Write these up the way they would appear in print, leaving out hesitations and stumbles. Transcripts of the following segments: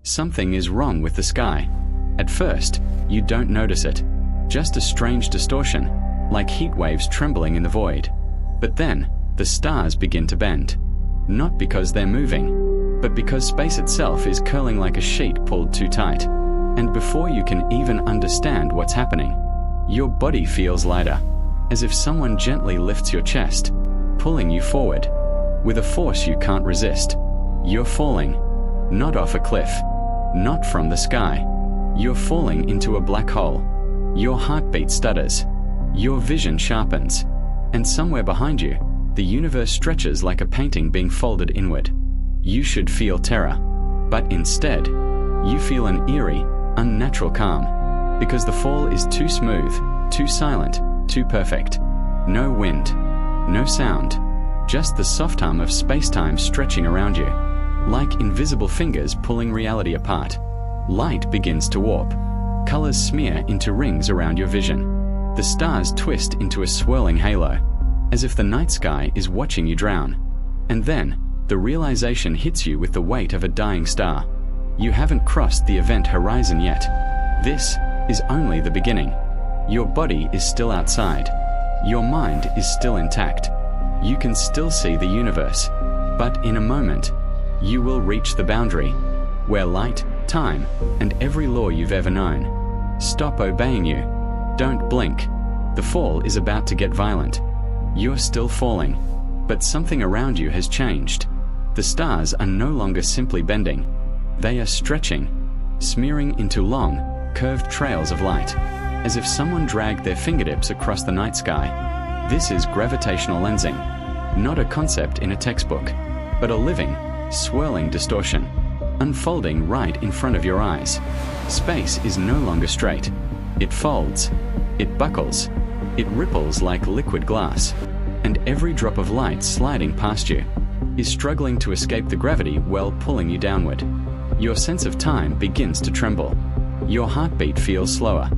Something is wrong with the sky. At first, you don't notice it. Just a strange distortion, like heat waves trembling in the void. But then, the stars begin to bend. Not because they're moving, but because space itself is curling like a sheet pulled too tight. And before you can even understand what's happening, your body feels lighter, as if someone gently lifts your chest, pulling you forward, with a force you can't resist. You're falling, not off a cliff, not from the sky. You're falling into a black hole. Your heartbeat stutters, your vision sharpens, and somewhere behind you, the universe stretches like a painting being folded inward. You should feel terror, but instead, you feel an eerie, unnatural calm, because the fall is too smooth, too silent, too perfect. No wind, no sound, just the soft hum of spacetime stretching around you, like invisible fingers pulling reality apart. Light begins to warp. Colors smear into rings around your vision. The stars twist into a swirling halo, as if the night sky is watching you drown. And then, the realization hits you with the weight of a dying star. You haven't crossed the event horizon yet. This is only the beginning. Your body is still outside. Your mind is still intact. You can still see the universe. But in a moment, you will reach the boundary, where light, time, and every law you've ever known stop obeying you. Don't blink. The fall is about to get violent. You're still falling, but something around you has changed. The stars are no longer simply bending. They are stretching, smearing into long, curved trails of light, as if someone dragged their fingertips across the night sky. This is gravitational lensing, not a concept in a textbook, but a living, swirling distortion, unfolding right in front of your eyes. Space is no longer straight. It folds, it buckles, it ripples like liquid glass, and every drop of light sliding past you is struggling to escape the gravity well pulling you downward. Your sense of time begins to tremble. Your heartbeat feels slower.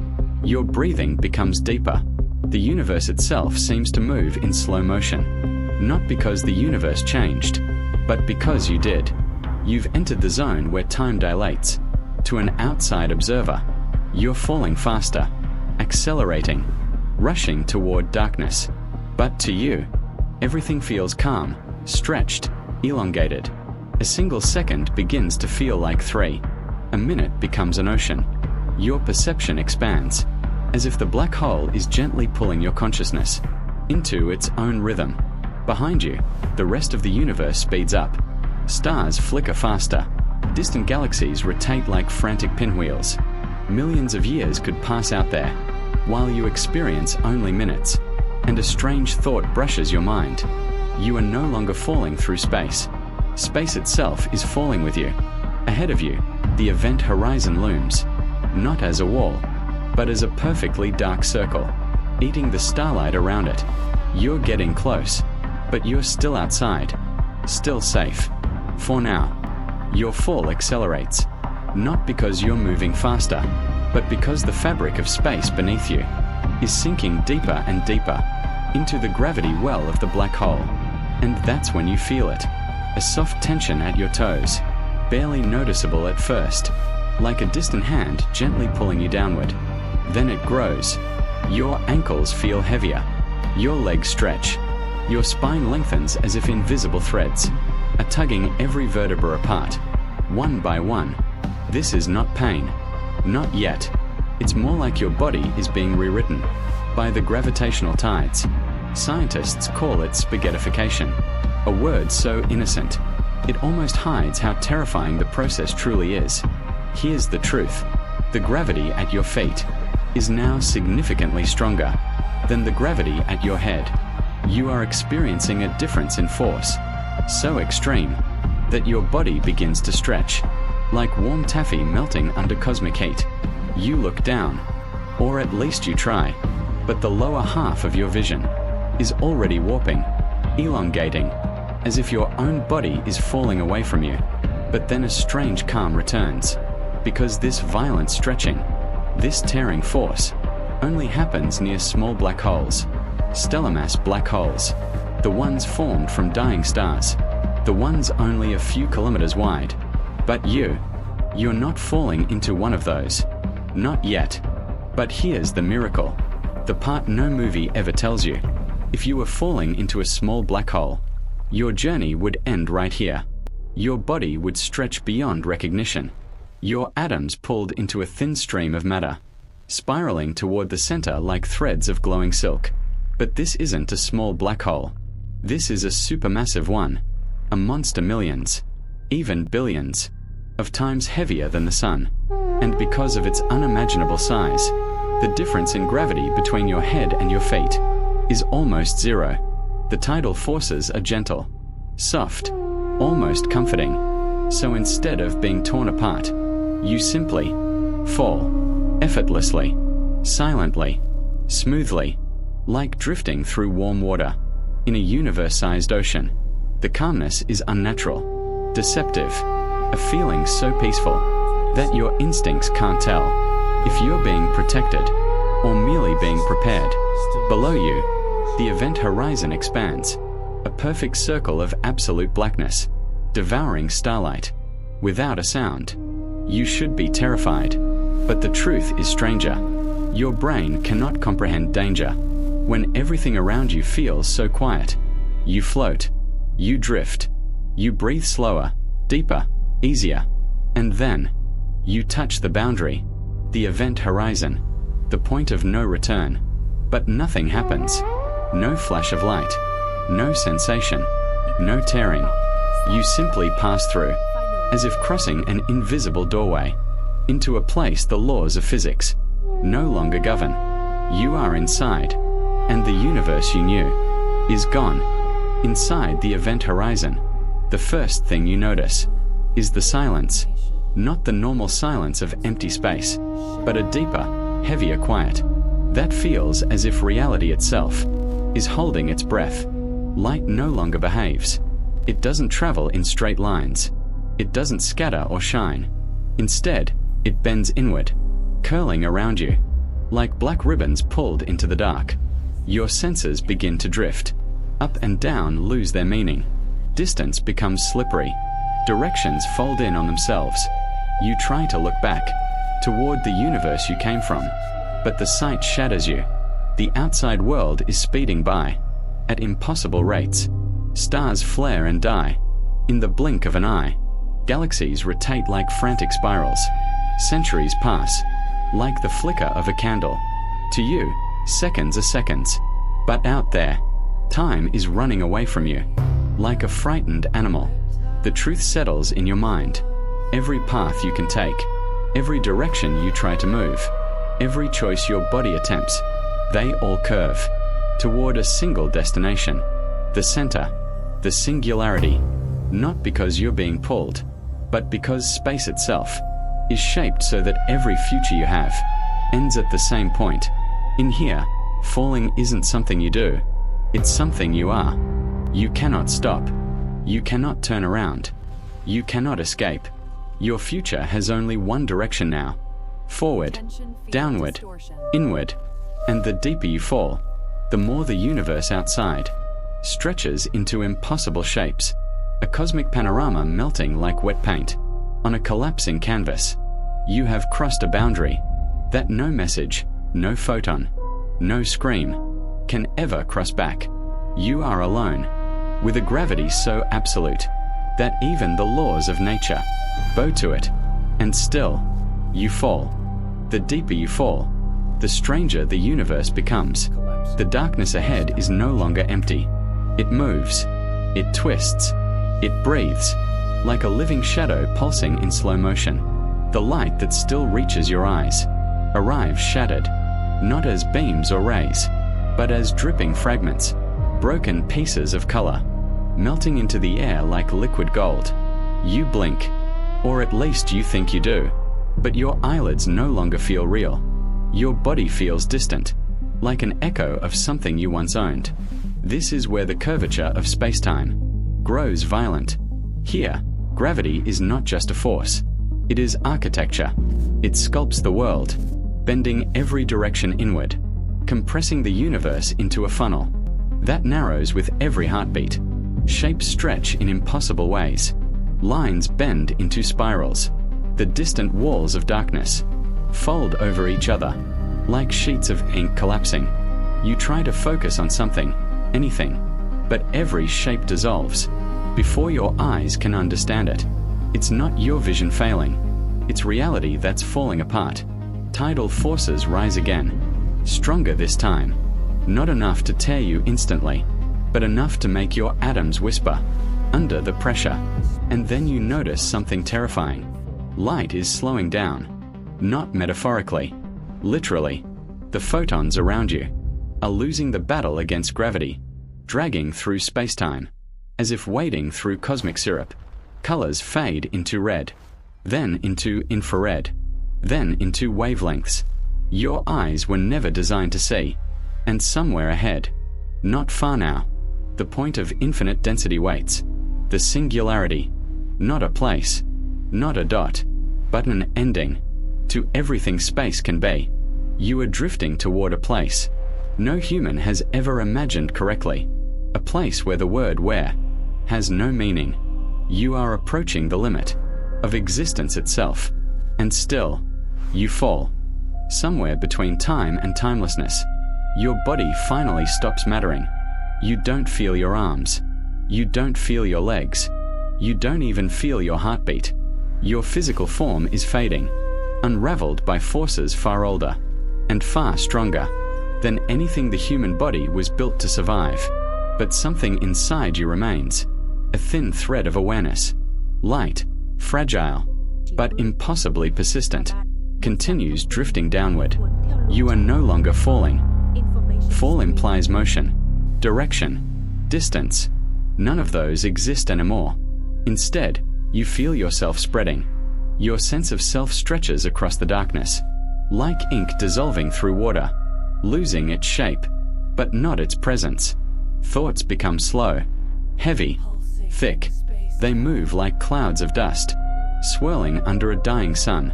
Your breathing becomes deeper. The universe itself seems to move in slow motion. Not because the universe changed, but because you did. You've entered the zone where time dilates. To an outside observer, you're falling faster, accelerating, rushing toward darkness. But to you, everything feels calm, stretched, elongated. A single second begins to feel like 3. A minute becomes an ocean. Your perception expands, as if the black hole is gently pulling your consciousness into its own rhythm. Behind you, the rest of the universe speeds up. Stars flicker faster. Distant galaxies rotate like frantic pinwheels. Millions of years could pass out there, while you experience only minutes. And a strange thought brushes your mind. You are no longer falling through space. Space itself is falling with you. Ahead of you, the event horizon looms, not as a wall, but as a perfectly dark circle, eating the starlight around it. You're getting close, but you're still outside, still safe. For now, your fall accelerates, not because you're moving faster, but because the fabric of space beneath you is sinking deeper and deeper into the gravity well of the black hole. And that's when you feel it, a soft tension at your toes, barely noticeable at first, like a distant hand gently pulling you downward. Then it grows. Your ankles feel heavier, your legs stretch, your spine lengthens as if invisible threads are tugging every vertebra apart, one by one. This is not pain, not yet. It's more like your body is being rewritten by the gravitational tides. Scientists call it spaghettification, a word so innocent, it almost hides how terrifying the process truly is. Here's the truth. The gravity at your feet is now significantly stronger than the gravity at your head. You are experiencing a difference in force, so extreme that your body begins to stretch, like warm taffy melting under cosmic heat. You look down, or at least you try, but the lower half of your vision is already warping, elongating, as if your own body is falling away from you. But then a strange calm returns, because this violent stretching, this tearing force, only happens near small black holes, stellar mass black holes, the ones formed from dying stars, the ones only a few kilometers wide. But you You're not falling into one of those. Not yet. But here's the miracle. The part no movie ever tells you. If you were falling into a small black hole, your journey would end right here. Your body would stretch beyond recognition. Your atoms pulled into a thin stream of matter, spiraling toward the center like threads of glowing silk. But this isn't a small black hole. This is a supermassive one. A monster millions, even billions, of times heavier than the sun. And because of its unimaginable size, the difference in gravity between your head and your feet is almost zero. The tidal forces are gentle, soft, almost comforting. So instead of being torn apart, you simply fall, effortlessly, silently, smoothly, like drifting through warm water in a universe-sized ocean. The calmness is unnatural, deceptive, a feeling so peaceful that your instincts can't tell if you're being protected or merely being prepared. Below you, the event horizon expands, a perfect circle of absolute blackness, devouring starlight, without a sound. You should be terrified, but the truth is stranger. Your brain cannot comprehend danger. When everything around you feels so quiet, you float, you drift, you breathe slower, deeper, easier, and then you touch the boundary, the event horizon, the point of no return. But nothing happens. No flash of light, no sensation, no tearing. You simply pass through, as if crossing an invisible doorway, into a place the laws of physics no longer govern. You are inside, and the universe you knew is gone. Inside the event horizon, the first thing you notice is the silence. Not the normal silence of empty space, but a deeper, heavier quiet that feels as if reality itself is holding its breath. Light no longer behaves. It doesn't travel in straight lines. It doesn't scatter or shine. Instead, it bends inward, curling around you, like black ribbons pulled into the dark. Your senses begin to drift. Up and down lose their meaning. Distance becomes slippery. Directions fold in on themselves. You try to look back, toward the universe you came from, but the sight shatters you. The outside world is speeding by, at impossible rates. Stars flare and die. In the blink of an eye, galaxies rotate like frantic spirals. Centuries pass, like the flicker of a candle. To you, seconds are seconds. But out there, time is running away from you, like a frightened animal. The truth settles in your mind. Every path you can take, every direction you try to move, every choice your body attempts, they all curve toward a single destination, the center, the singularity. Not because you're being pulled, but because space itself is shaped so that every future you have ends at the same point. In here, falling isn't something you do, it's something you are. You cannot stop. You cannot turn around. You cannot escape. Your future has only one direction now. Forward, downward, inward. And the deeper you fall, the more the universe outside stretches into impossible shapes. A cosmic panorama melting like wet paint on a collapsing canvas. You have crossed a boundary that no message, no photon, no scream can ever cross back. You are alone, with a gravity so absolute that even the laws of nature bow to it. And still, you fall. The deeper you fall, the stranger the universe becomes. The darkness ahead is no longer empty. It moves, it twists, it breathes, like a living shadow pulsing in slow motion. The light that still reaches your eyes arrives shattered, not as beams or rays, but as dripping fragments, broken pieces of color, melting into the air like liquid gold. You blink, or at least you think you do, but your eyelids no longer feel real. Your body feels distant, like an echo of something you once owned. This is where the curvature of spacetime grows violent. Here, gravity is not just a force. It is architecture. It sculpts the world, bending every direction inward, compressing the universe into a funnel that narrows with every heartbeat. Shapes stretch in impossible ways. Lines bend into spirals. The distant walls of darkness fold over each other, like sheets of ink collapsing. You try to focus on something, anything, but every shape dissolves before your eyes can understand it. It's not your vision failing, it's reality that's falling apart. Tidal forces rise again, stronger this time, not enough to tear you instantly, but enough to make your atoms whisper under the pressure. And then you notice something terrifying. Light is slowing down, not metaphorically, literally. The photons around you are losing the battle against gravity, dragging through spacetime, as if wading through cosmic syrup. Colors fade into red, then into infrared, then into wavelengths your eyes were never designed to see. And somewhere ahead, not far now, the point of infinite density waits. The singularity, not a place, not a dot, but an ending to everything space can be. You are drifting toward a place no human has ever imagined correctly, a place where the word where has no meaning. You are approaching the limit of existence itself, and still, you fall. Somewhere between time and timelessness, your body finally stops mattering. You don't feel your arms. You don't feel your legs. You don't even feel your heartbeat. Your physical form is fading, unraveled by forces far older and far stronger than anything the human body was built to survive. But something inside you remains, a thin thread of awareness, light, fragile, but impossibly persistent, continues drifting downward. You are no longer falling. Fall implies motion, direction, distance. None of those exist anymore. Instead, you feel yourself spreading. Your sense of self stretches across the darkness, like ink dissolving through water, losing its shape, but not its presence. Thoughts become slow, heavy, thick. They move like clouds of dust, swirling under a dying sun.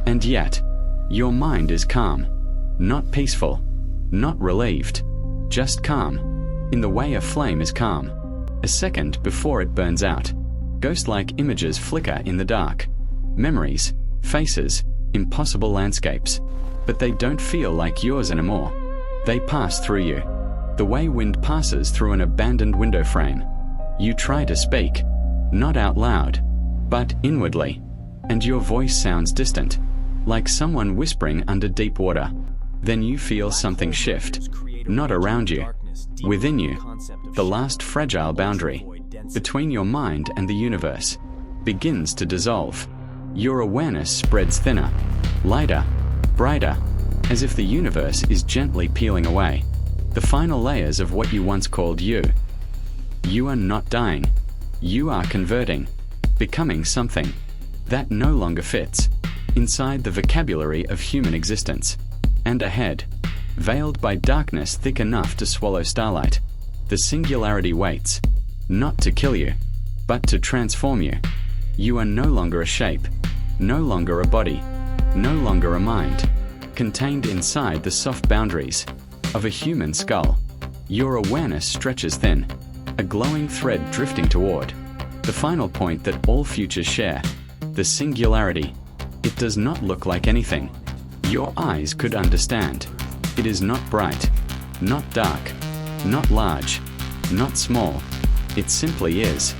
And yet, your mind is calm, not peaceful, not relieved, just calm, in the way a flame is calm. A second before it burns out, ghost-like images flicker in the dark. Memories, faces, impossible landscapes. But they don't feel like yours anymore. They pass through you, the way wind passes through an abandoned window frame. You try to speak, not out loud, but inwardly, and your voice sounds distant, like someone whispering under deep water. Then you feel something shift, not around you, within you. The last fragile boundary between your mind and the universe begins to dissolve. Your awareness spreads thinner, lighter, brighter, as if the universe is gently peeling away the final layers of what you once called you. You are not dying. You are converting, becoming something that no longer fits inside the vocabulary of human existence. And ahead, veiled by darkness thick enough to swallow starlight, the singularity waits, not to kill you, but to transform you. You are no longer a shape, no longer a body, no longer a mind, contained inside the soft boundaries of a human skull. Your awareness stretches thin, a glowing thread drifting toward the final point that all futures share, the singularity. It does not look like anything your eyes could understand. It is not bright, not dark, not large, not small. It simply is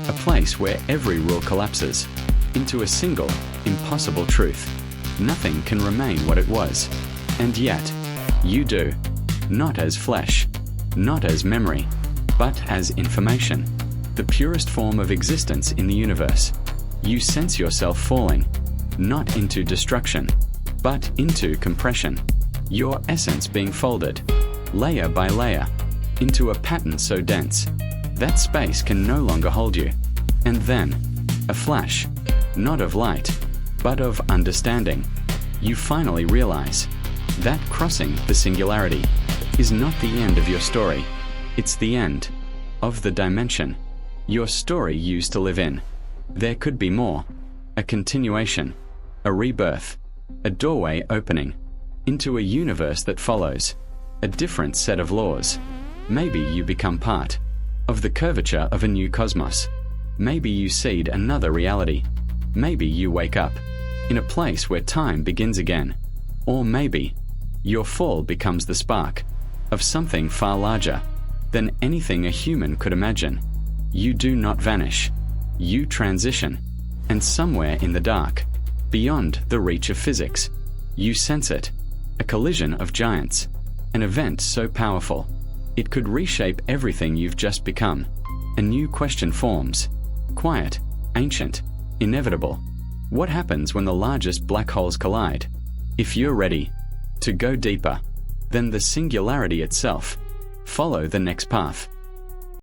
a place where every rule collapses into a single, impossible truth. Nothing can remain what it was. And yet, you do. Not as flesh, not as memory, but as information, the purest form of existence in the universe. You sense yourself falling, not into destruction, but into compression. Your essence being folded, layer by layer, into a pattern so dense that space can no longer hold you. And then, a flash, not of light, but of understanding. You finally realize that crossing the singularity is not the end of your story. It's the end of the dimension your story used to live in. There could be more, a continuation, a rebirth, a doorway opening into a universe that follows a different set of laws. Maybe you become part of the curvature of a new cosmos. Maybe you seed another reality. Maybe you wake up in a place where time begins again. Or maybe your fall becomes the spark of something far larger than anything a human could imagine. You do not vanish. You transition. And somewhere in the dark, beyond the reach of physics, you sense it. A collision of giants. An event so powerful, it could reshape everything you've just become. A new question forms. Quiet, ancient, inevitable. What happens when the largest black holes collide? If you're ready to go deeper than the singularity itself, follow the next path.